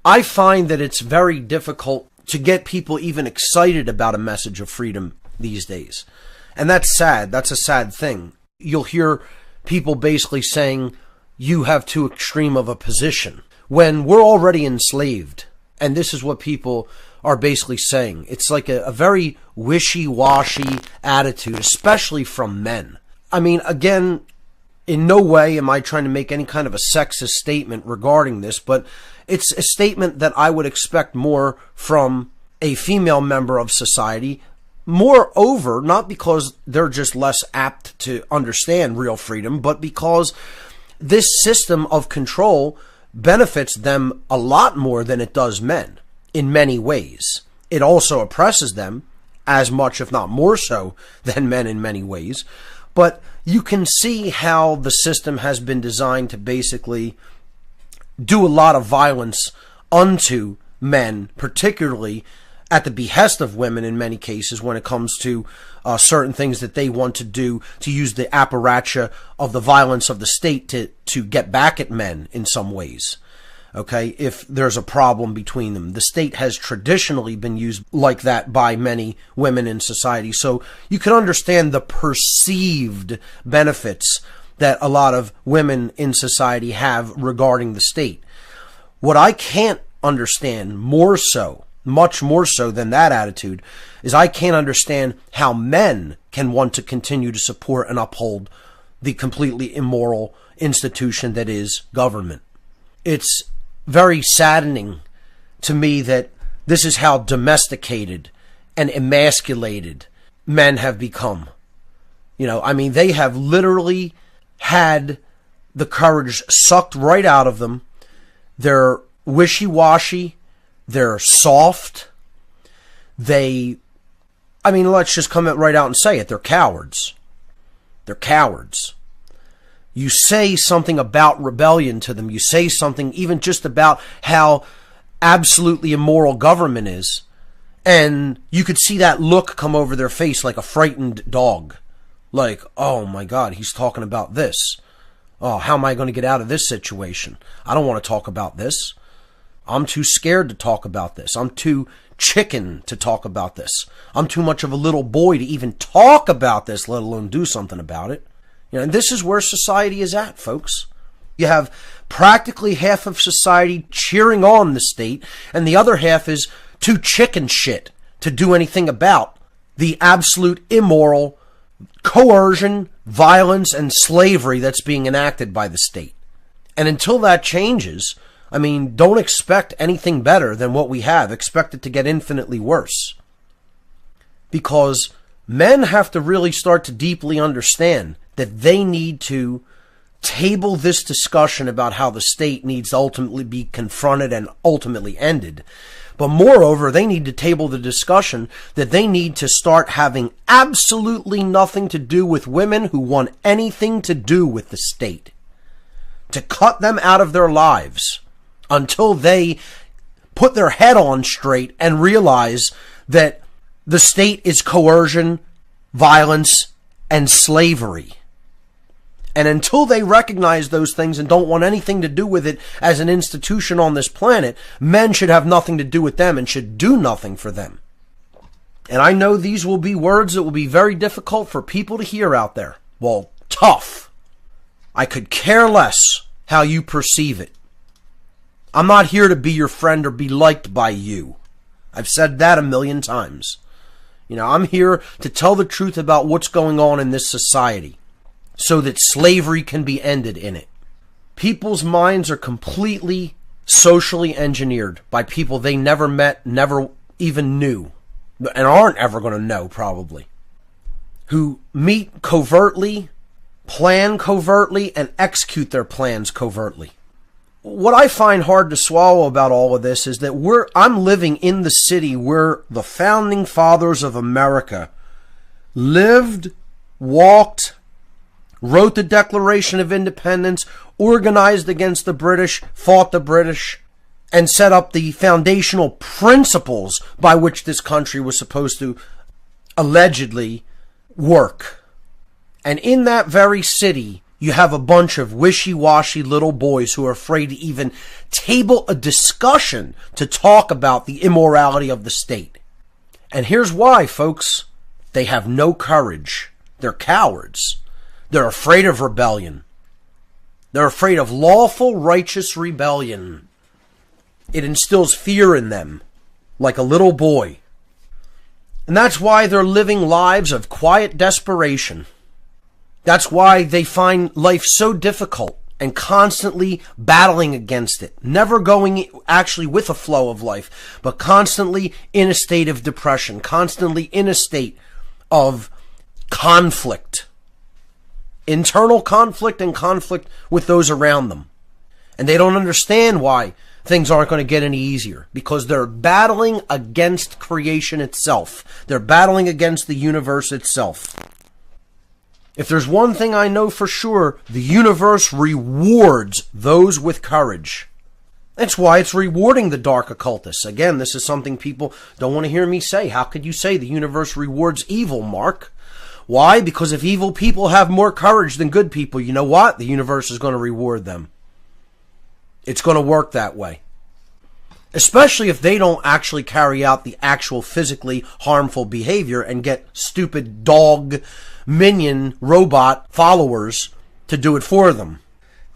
I find that it's very difficult to get people even excited about a message of freedom these days. And that's sad. That's a sad thing. You'll hear people basically saying, you have too extreme of a position, when we're already enslaved. And this is what people are basically saying. It's like a very wishy-washy attitude, especially from men. I mean, again, in no way am I trying to make any kind of a sexist statement regarding this, but it's a statement that I would expect more from a female member of society. Moreover, not because they're just less apt to understand real freedom, but because this system of control benefits them a lot more than it does men in many ways. It also oppresses them as much, if not more so, than men in many ways. But you can see how the system has been designed to basically do a lot of violence unto men, particularly at the behest of women in many cases when it comes to certain things that they want to do, to use the apparatus of the violence of the state to get back at men in some ways. Okay, if there's a problem between them. The state has traditionally been used like that by many women in society. So you can understand the perceived benefits that a lot of women in society have regarding the state. What I can't understand more so, much more so than that attitude, is I can't understand how men can want to continue to support and uphold the completely immoral institution that is government. It's very saddening to me that this is how domesticated and emasculated men have become. You know, I mean, they have literally had the courage sucked right out of them. They're wishy-washy. They're soft. Let's just come right out and say it. They're cowards. They're cowards. You say something about rebellion to them. You say something even just about how absolutely immoral government is, and you could see that look come over their face like a frightened dog. Like, oh my God, he's talking about this. Oh, how am I going to get out of this situation? I don't want to talk about this. I'm too scared to talk about this. I'm too chicken to talk about this. I'm too much of a little boy to even talk about this, let alone do something about it. You know, and this is where society is at, folks. You have practically half of society cheering on the state, and the other half is too chicken shit to do anything about the absolute immoral coercion, violence, and slavery that's being enacted by the state. And until that changes, I mean, don't expect anything better than what we have. Expect it to get infinitely worse. Because men have to really start to deeply understand that they need to table this discussion about how the state needs to ultimately be confronted and ultimately ended. But moreover, they need to table the discussion that they need to start having absolutely nothing to do with women who want anything to do with the state. To cut them out of their lives until they put their head on straight and realize that the state is coercion, violence, and slavery. And until they recognize those things and don't want anything to do with it as an institution on this planet, men should have nothing to do with them and should do nothing for them. And I know these will be words that will be very difficult for people to hear out there. Well, tough. I could care less how you perceive it. I'm not here to be your friend or be liked by you. I've said that a million times. You know, I'm here to tell the truth about what's going on in this society, so that slavery can be ended in it. People's minds are completely socially engineered by people they never met, never even knew, and aren't ever going to know, probably, who meet covertly, plan covertly, and execute their plans covertly. What I find hard to swallow about all of this is that I'm living in the city where the founding fathers of America lived, walked, wrote the Declaration of Independence, organized against the British, fought the British, and set up the foundational principles by which this country was supposed to allegedly work. And in that very city, you have a bunch of wishy-washy little boys who are afraid to even table a discussion to talk about the immorality of the state. And here's why, folks. They have no courage. They're cowards. They're afraid of rebellion. They're afraid of lawful, righteous rebellion. It instills fear in them, like a little boy. And that's why they're living lives of quiet desperation. That's why they find life so difficult and constantly battling against it. Never going actually with a flow of life, but constantly in a state of depression, constantly in a state of conflict. Internal conflict and conflict with those around them. And they don't understand why things aren't going to get any easier, because they're battling against creation itself. They're battling against the universe itself. If there's one thing I know for sure, the universe rewards those with courage. That's why it's rewarding the dark occultists. Again, this is something people don't want to hear me say. How could you say the universe rewards evil, Mark? Why? Because if evil people have more courage than good people, you know what? The universe is going to reward them. It's going to work that way. Especially if they don't actually carry out the actual physically harmful behavior and get stupid dog, minion, robot followers to do it for them.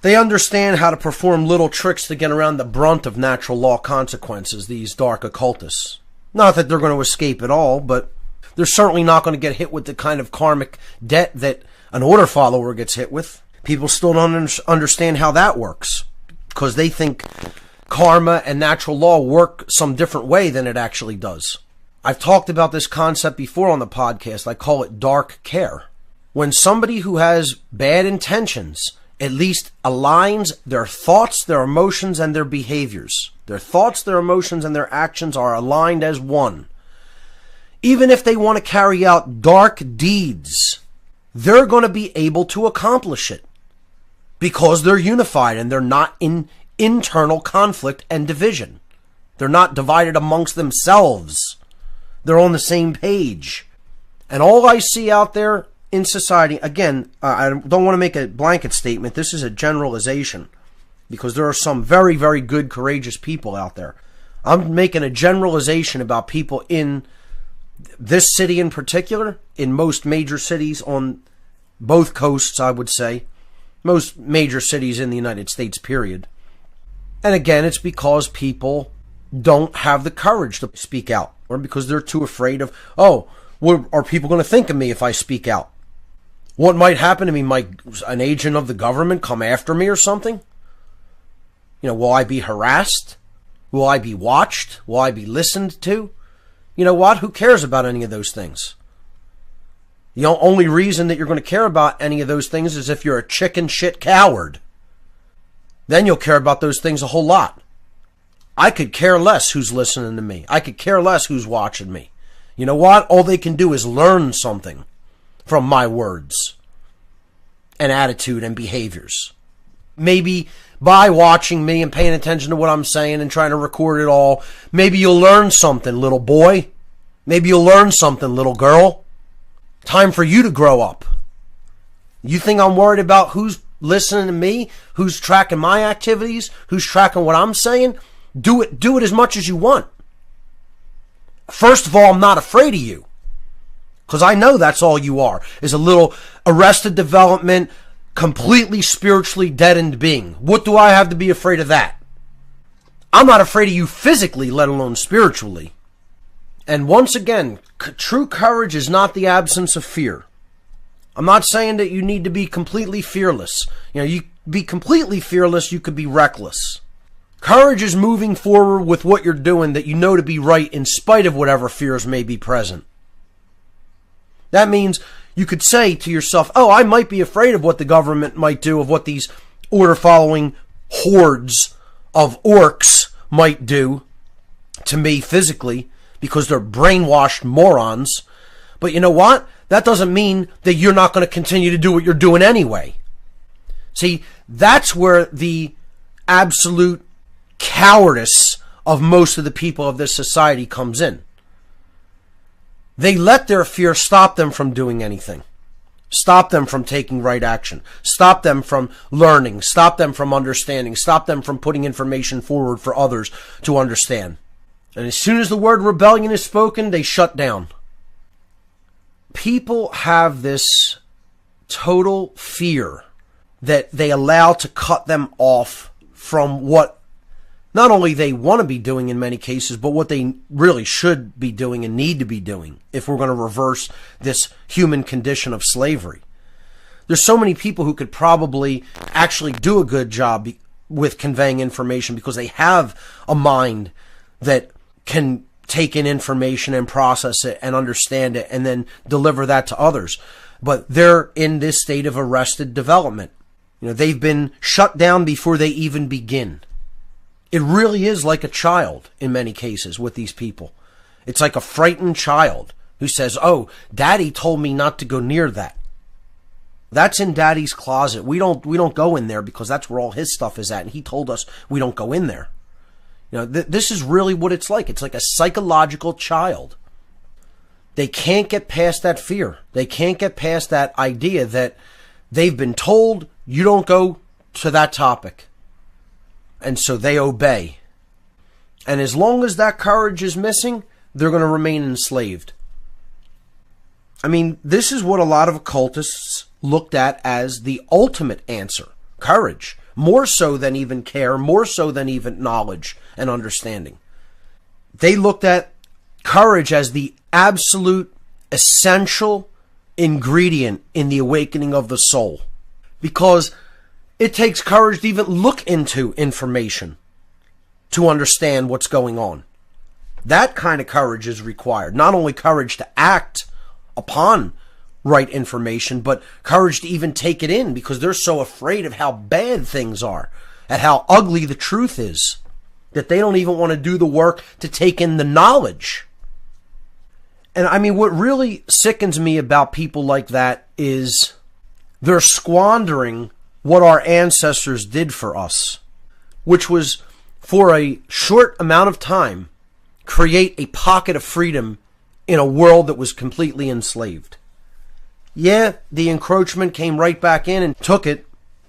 They understand how to perform little tricks to get around the brunt of natural law consequences, these dark occultists. Not that they're going to escape at all, but they're certainly not going to get hit with the kind of karmic debt that an order follower gets hit with. People still don't understand how that works, because they think karma and natural law work some different way than it actually does. I've talked about this concept before on the podcast. I call it dark care. When somebody who has bad intentions at least aligns their thoughts, their emotions, and their behaviors. Their thoughts, their emotions, and their actions are aligned as one. Even if they want to carry out dark deeds, they're going to be able to accomplish it because they're unified and they're not in internal conflict and division. They're not divided amongst themselves. They're on the same page. And all I see out there in society, again, I don't want to make a blanket statement. This is a generalization because there are some very, very good, courageous people out there. I'm making a generalization about people in this city in particular, in most major cities on both coasts, I would say. Most major cities in the United States, period. And again, it's because people don't have the courage to speak out, or because they're too afraid of, oh, what are people going to think of me if I speak out? What might happen to me? Might an agent of the government come after me or something? You know, will I be harassed? Will I be watched? Will I be listened to? You know what? Who cares about any of those things? The only reason that you're going to care about any of those things is if you're a chicken shit coward. Then you'll care about those things a whole lot. I could care less who's listening to me. I could care less who's watching me. You know what? All they can do is learn something from my words and attitude and behaviors. Maybe by watching me and paying attention to what I'm saying and trying to record it all, maybe you'll learn something, little boy. Maybe you'll learn something, little girl. Time for you to grow up. You think I'm worried about who's listening to me, who's tracking my activities, who's tracking what I'm saying? Do it as much as you want. First of all, I'm not afraid of you, because I know that's all you are, is a little arrested development, completely spiritually deadened being. What do I have to be afraid of that? I'm not afraid of you physically, let alone spiritually. And once again, true courage is not the absence of fear. I'm not saying that you need to be completely fearless. You know, you be completely fearless, you could be reckless. Courage is moving forward with what you're doing that you know to be right in spite of whatever fears may be present. That means you could say to yourself, oh, I might be afraid of what the government might do, of what these order-following hordes of orcs might do to me physically, because they're brainwashed morons. But you know what? That doesn't mean that you're not going to continue to do what you're doing anyway. See, that's where the absolute cowardice of most of the people of this society comes in. They let their fear stop them from doing anything. Stop them from taking right action. Stop them from learning. Stop them from understanding. Stop them from putting information forward for others to understand. And as soon as the word rebellion is spoken, they shut down. People have this total fear that they allow to cut them off from what not only they want to be doing in many cases, but what they really should be doing and need to be doing if we're going to reverse this human condition of slavery. There's so many people who could probably actually do a good job with conveying information because they have a mind that can take in information and process it and understand it and then deliver that to others. But they're in this state of arrested development. They've been shut down before they even begin. It really is like a child in many cases with these people. It's like a frightened child who says, "Oh, Daddy told me not to go near that. That's in Daddy's closet. We don't go in there because that's where all his stuff is at, and he told us we don't go in there." This is really what it's like. It's like a psychological child. They can't get past that fear. They can't get past that idea that they've been told you don't go to that topic. And so they obey. And as long as that courage is missing, they're going to remain enslaved. I mean, this is what a lot of occultists looked at as the ultimate answer. Courage. More so than even care. More so than even knowledge and understanding. They looked at courage as the absolute essential ingredient in the awakening of the soul. Because it takes courage to even look into information to understand what's going on. That kind of courage is required. Not only courage to act upon right information, but courage to even take it in because they're so afraid of how bad things are and how ugly the truth is that they don't even want to do the work to take in the knowledge. And I mean, what really sickens me about people like that is they're squandering what our ancestors did for us, which was, for a short amount of time, create a pocket of freedom in a world that was completely enslaved. Yeah, the encroachment came right back in and took it,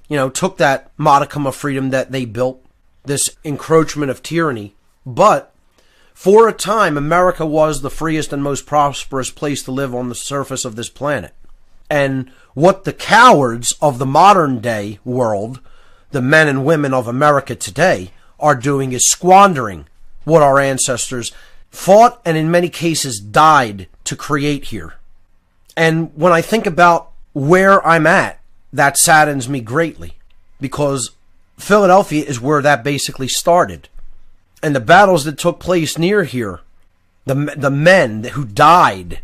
took that modicum of freedom that they built, this encroachment of tyranny. But for a time, America was the freest and most prosperous place to live on the surface of this planet. And what the cowards of the modern day world, the men and women of America today, are doing is squandering what our ancestors fought and in many cases died to create here. And when I think about where I'm at, that saddens me greatly because Philadelphia is where that basically started. And the battles that took place near here, the men who died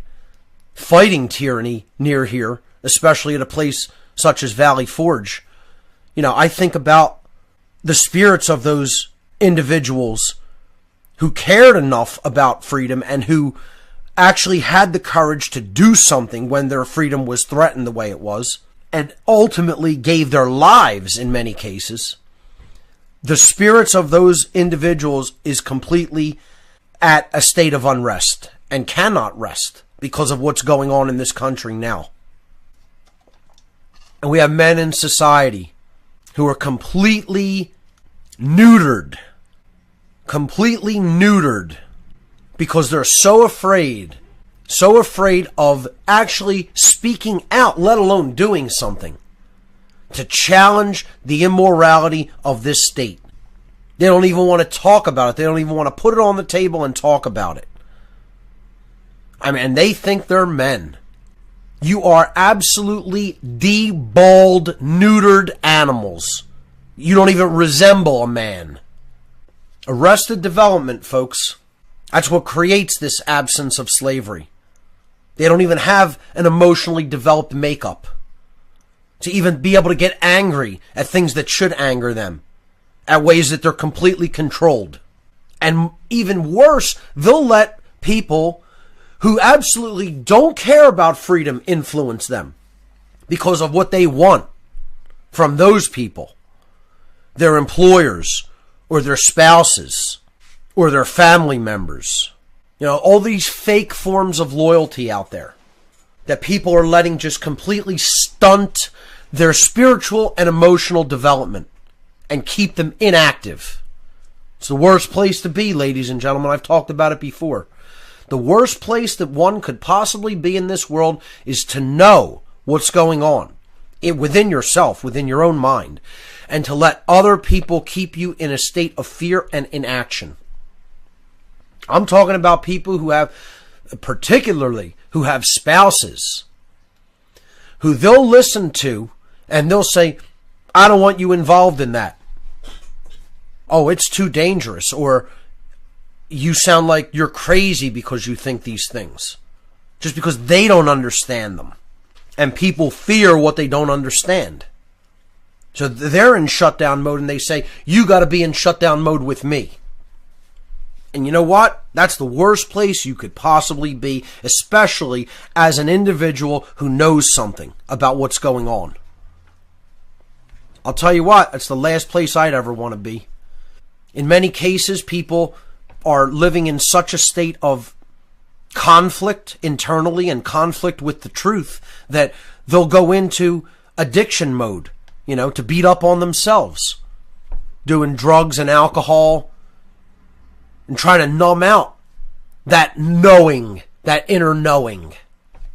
fighting tyranny near here, especially at a place such as Valley Forge, I think about the spirits of those individuals who cared enough about freedom and who actually had the courage to do something when their freedom was threatened the way it was, and ultimately gave their lives in many cases. The spirits of those individuals is completely at a state of unrest and cannot rest because of what's going on in this country now. And we have men in society who are completely neutered because they're so afraid of actually speaking out, let alone doing something to challenge the immorality of this state. They don't even want to talk about it. They don't even want to put it on the table and talk about it. I mean, and they think they're men. You are absolutely deballed, neutered animals. You don't even resemble a man. Arrested development, folks. That's what creates this absence of slavery. They don't even have an emotionally developed makeup to even be able to get angry at things that should anger them, at ways that they're completely controlled. And even worse, they'll let people who absolutely don't care about freedom influence them because of what they want from those people, their employers or their spouses or their family members. All these fake forms of loyalty out there. that people are letting just completely stunt their spiritual and emotional development and keep them inactive. It's the worst place to be, ladies and gentlemen. I've talked about it before. The worst place that one could possibly be in this world is to know what's going on within yourself, within your own mind, and to let other people keep you in a state of fear and inaction. I'm talking about people who have, particularly who have spouses, who they'll listen to and they'll say, I don't want you involved in that. Oh, it's too dangerous. Or you sound like you're crazy because you think these things. Just because they don't understand them. And people fear what they don't understand. So they're in shutdown mode and they say, you got to be in shutdown mode with me. And you know what? That's the worst place you could possibly be, especially as an individual who knows something about what's going on. I'll tell you what, that's the last place I'd ever want to be. In many cases, people are living in such a state of conflict internally and conflict with the truth that they'll go into addiction mode, to beat up on themselves, doing drugs and alcohol, and trying to numb out that knowing, that inner knowing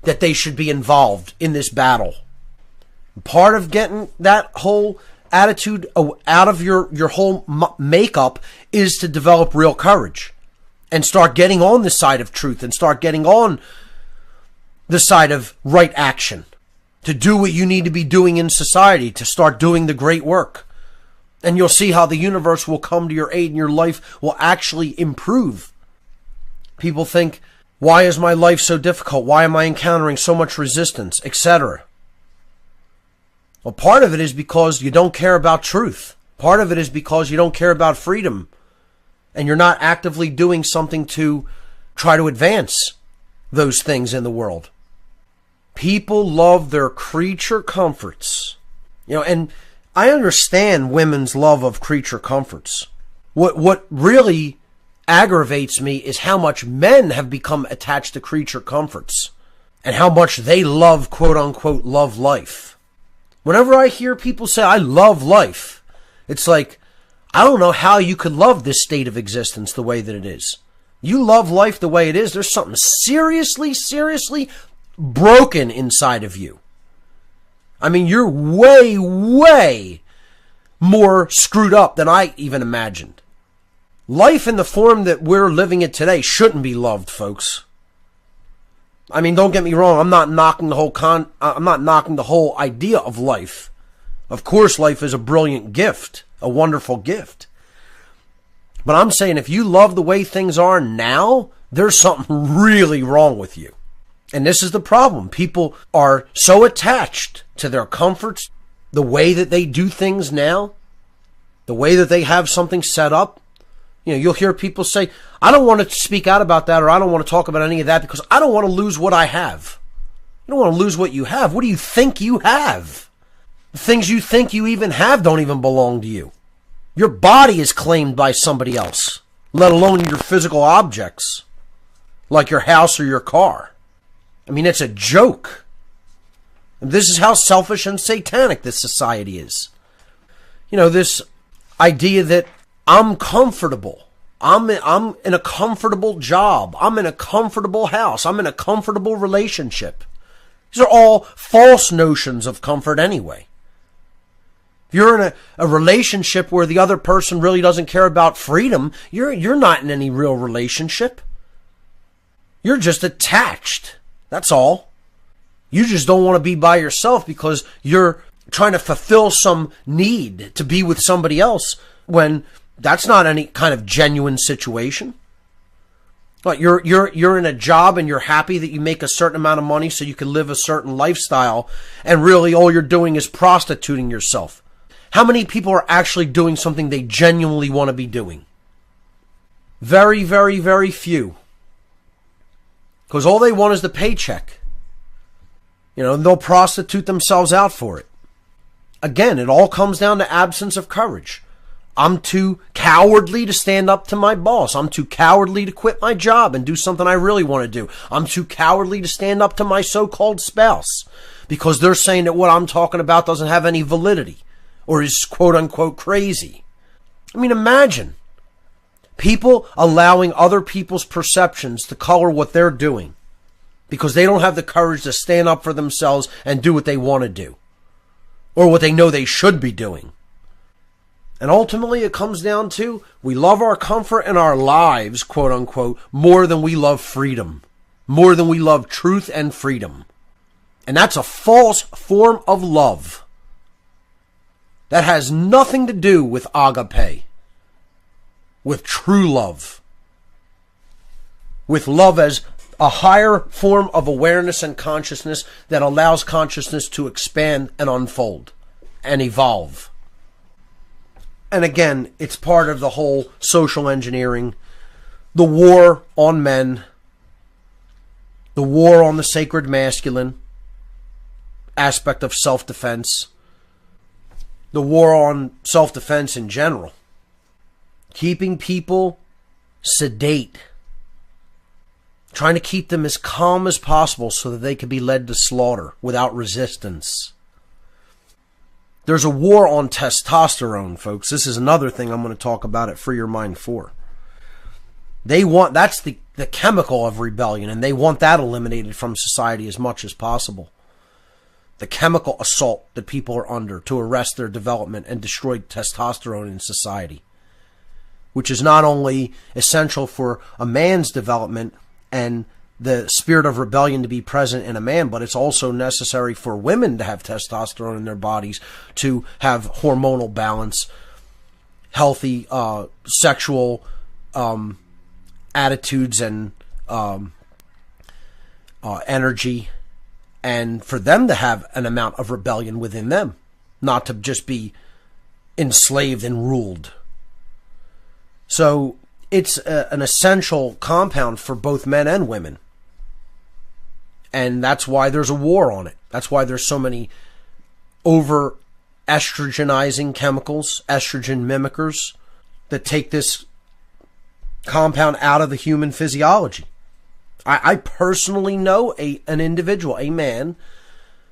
that they should be involved in this battle. Part of getting that whole attitude out of your whole makeup is to develop real courage and start getting on the side of truth and start getting on the side of right action, to do what you need to be doing in society, to start doing the great work. And you'll see how the universe will come to your aid and your life will actually improve. People think, why is my life so difficult? Why am I encountering so much resistance, etc.? Well, part of it is because you don't care about truth. Part of it is because you don't care about freedom. And you're not actively doing something to try to advance those things in the world. People love their creature comforts. And I understand women's love of creature comforts. What really aggravates me is how much men have become attached to creature comforts and how much they love, quote unquote, love life. Whenever I hear people say, I love life, it's like, I don't know how you could love this state of existence the way that it is. You love life the way it is. There's something seriously, seriously broken inside of you. I mean, you're way, way more screwed up than I even imagined. Life in the form that we're living it today shouldn't be loved, folks. I mean, don't get me wrong. I'm not knocking the whole idea of life. Of course, life is a brilliant gift, a wonderful gift. But I'm saying if you love the way things are now, there's something really wrong with you. And this is the problem. People are so attached to their comforts, the way that they do things now, the way that they have something set up. You'll hear people say, I don't want to speak out about that, or I don't want to talk about any of that because I don't want to lose what I have. You don't want to lose what you have. What do you think you have? The things you think you even have don't even belong to you. Your body is claimed by somebody else, let alone your physical objects, like your house or your car. I mean, it's a joke. And this is how selfish and satanic this society is. This idea that I'm comfortable. I'm in a comfortable job. I'm in a comfortable house. I'm in a comfortable relationship. These are all false notions of comfort anyway. If you're in a relationship where the other person really doesn't care about freedom, you're not in any real relationship. You're just attached. That's all. You just don't want to be by yourself because you're trying to fulfill some need to be with somebody else when that's not any kind of genuine situation. But you're in a job and you're happy that you make a certain amount of money so you can live a certain lifestyle, and really all you're doing is prostituting yourself. How many people are actually doing something they genuinely want to be doing? Very, very, very few. Because all they want is the paycheck. And they'll prostitute themselves out for it. Again, it all comes down to absence of courage. I'm too cowardly to stand up to my boss. I'm too cowardly to quit my job and do something I really want to do. I'm too cowardly to stand up to my so-called spouse because they're saying that what I'm talking about doesn't have any validity or is quote unquote crazy. I mean, imagine people allowing other people's perceptions to color what they're doing because they don't have the courage to stand up for themselves and do what they want to do or what they know they should be doing. And ultimately it comes down to we love our comfort and our lives, quote unquote, more than we love freedom, more than we love truth and freedom. And that's a false form of love. That has nothing to do with agape, with true love, with love as a higher form of awareness and consciousness that allows consciousness to expand and unfold and evolve. And again, it's part of the whole social engineering, the war on men, the war on the sacred masculine aspect of self-defense, the war on self-defense in general, keeping people sedate, trying to keep them as calm as possible so that they can be led to slaughter without resistance. There's a war on testosterone, folks. This is another thing I'm going to talk about at Free Your Mind 4. That's the chemical of rebellion, and they want that eliminated from society as much as possible. The chemical assault that people are under to arrest their development and destroy testosterone in society, which is not only essential for a man's development and the spirit of rebellion to be present in a man, but it's also necessary for women to have testosterone in their bodies to have hormonal balance, healthy sexual attitudes and energy, and for them to have an amount of rebellion within them, not to just be enslaved and ruled. So it's an essential compound for both men and women. And that's why there's a war on it. That's why there's so many over estrogenizing chemicals, estrogen mimickers, that take this compound out of the human physiology. I personally know an individual, a man,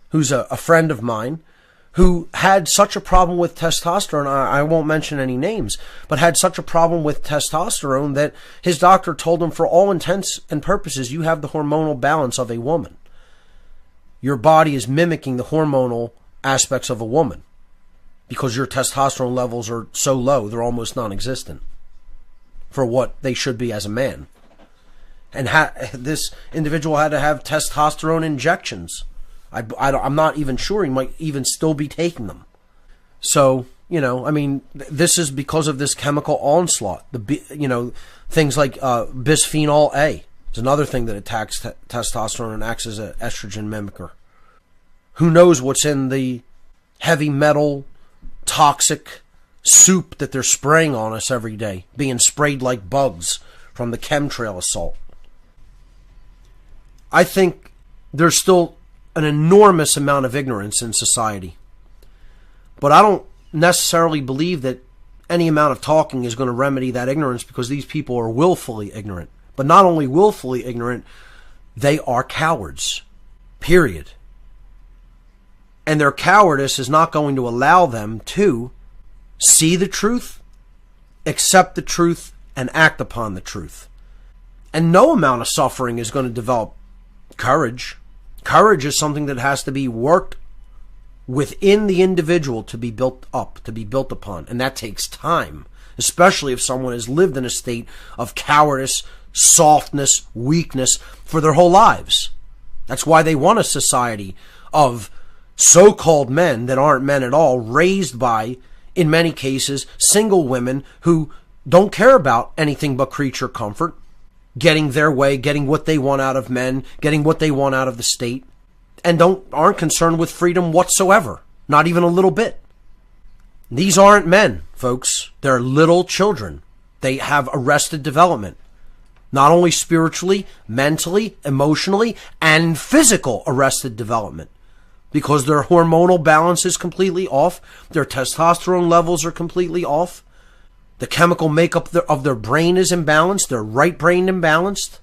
who's a friend of mine, who had such a problem with testosterone, I won't mention any names, but had such a problem with testosterone that his doctor told him, for all intents and purposes, you have the hormonal balance of a woman. Your body is mimicking the hormonal aspects of a woman because your testosterone levels are so low, they're almost non-existent for what they should be as a man. And this individual had to have testosterone injections. I'm not even sure he might even still be taking them. So, I mean, this is because of this chemical onslaught. Things like bisphenol A is another thing that attacks testosterone and acts as an estrogen mimicker. Who knows what's in the heavy metal, toxic soup that they're spraying on us every day, being sprayed like bugs from the chemtrail assault. I think there's still an enormous amount of ignorance in society. But I don't necessarily believe that any amount of talking is going to remedy that ignorance, because these people are willfully ignorant. But not only willfully ignorant, they are cowards. Period. And their cowardice is not going to allow them to see the truth, accept the truth, and act upon the truth. And no amount of suffering is going to develop courage. Courage is something that has to be worked within the individual to be built up, to be built upon. And that takes time, especially if someone has lived in a state of cowardice, softness, weakness for their whole lives. That's why they want a society of so-called men that aren't men at all, raised by, in many cases, single women who don't care about anything but creature comfort, getting their way, getting what they want out of men, getting what they want out of the state, and aren't concerned with freedom whatsoever, not even a little bit. These aren't men, folks. They're little children. They have arrested development, not only spiritually, mentally, emotionally, and physical arrested development, because their hormonal balance is completely off, their testosterone levels are completely off, The chemical makeup of their brain is imbalanced. They're right brain imbalanced.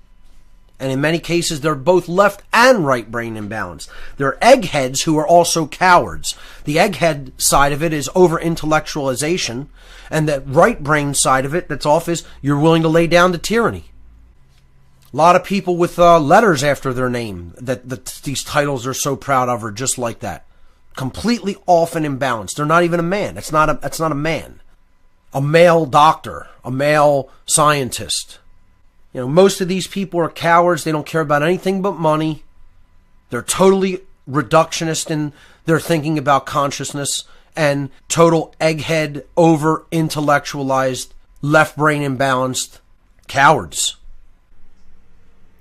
And in many cases, they're both left and right brain imbalanced. They're eggheads who are also cowards. The egghead side of it is over-intellectualization. And the right brain side of it that's off is you're willing to lay down to tyranny. A lot of people with letters after their name that these titles are so proud of are just like that. Completely off and imbalanced. They're not even a man. It's not a man. A male doctor. A male scientist. You know, most of these people are cowards. They don't care about anything but money. They're totally reductionist in their thinking about consciousness and total egghead, over-intellectualized, left brain imbalanced cowards.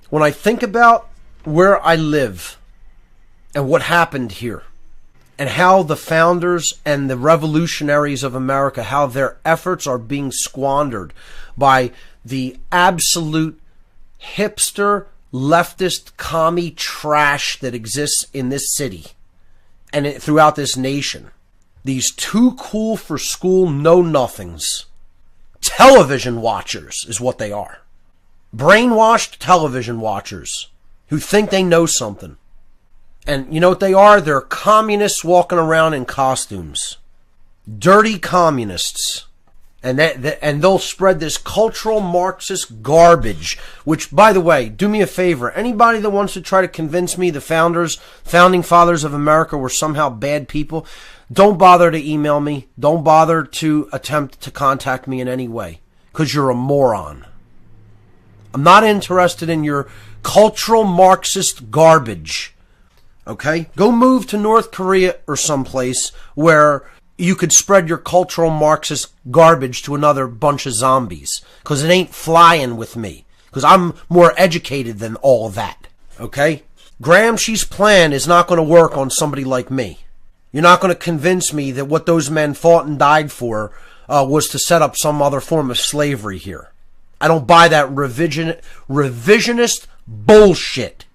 When I think about where I live and what happened here and how the founders and the revolutionaries of America, how their efforts are being squandered by the absolute hipster, leftist, commie trash that exists in this city and throughout this nation. These too cool for school know-nothings. Television watchers is what they are. Brainwashed television watchers who think they know something. And you know what they are? They're communists walking around in costumes. Dirty communists. And they'll spread this cultural Marxist garbage, which, by the way, do me a favor. Anybody that wants to try to convince me the founding fathers of America were somehow bad people, don't bother to email me. Don't bother to attempt to contact me in any way, because you're a moron. I'm not interested in your cultural Marxist garbage. Okay? Go move to North Korea or someplace where you could spread your cultural Marxist garbage to another bunch of zombies. Because it ain't flying with me. Because I'm more educated than all of that. Okay? Gramsci's plan is not going to work on somebody like me. You're not going to convince me that what those men fought and died for was to set up some other form of slavery here. I don't buy that revisionist bullshit.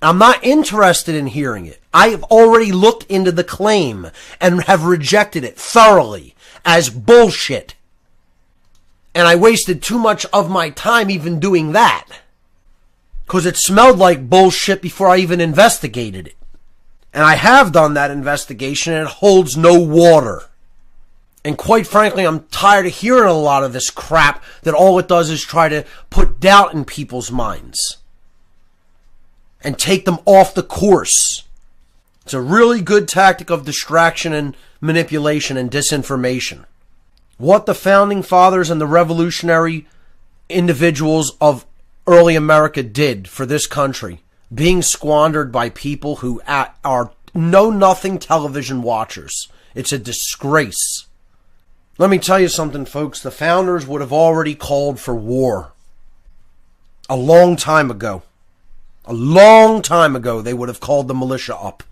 I'm not interested in hearing it. I have already looked into the claim and have rejected it thoroughly as bullshit. And I wasted too much of my time even doing that. Because it smelled like bullshit before I even investigated it. And I have done that investigation and it holds no water. And quite frankly, I'm tired of hearing a lot of this crap that all it does is try to put doubt in people's minds. And take them off the course. It's a really good tactic of distraction and manipulation and disinformation. What the founding fathers and the revolutionary individuals of early America did for this country, being squandered by people who are know-nothing television watchers. It's a disgrace. Let me tell you something, folks. The founders would have already called for war. A long time ago. A long time ago, they would have called the militia up.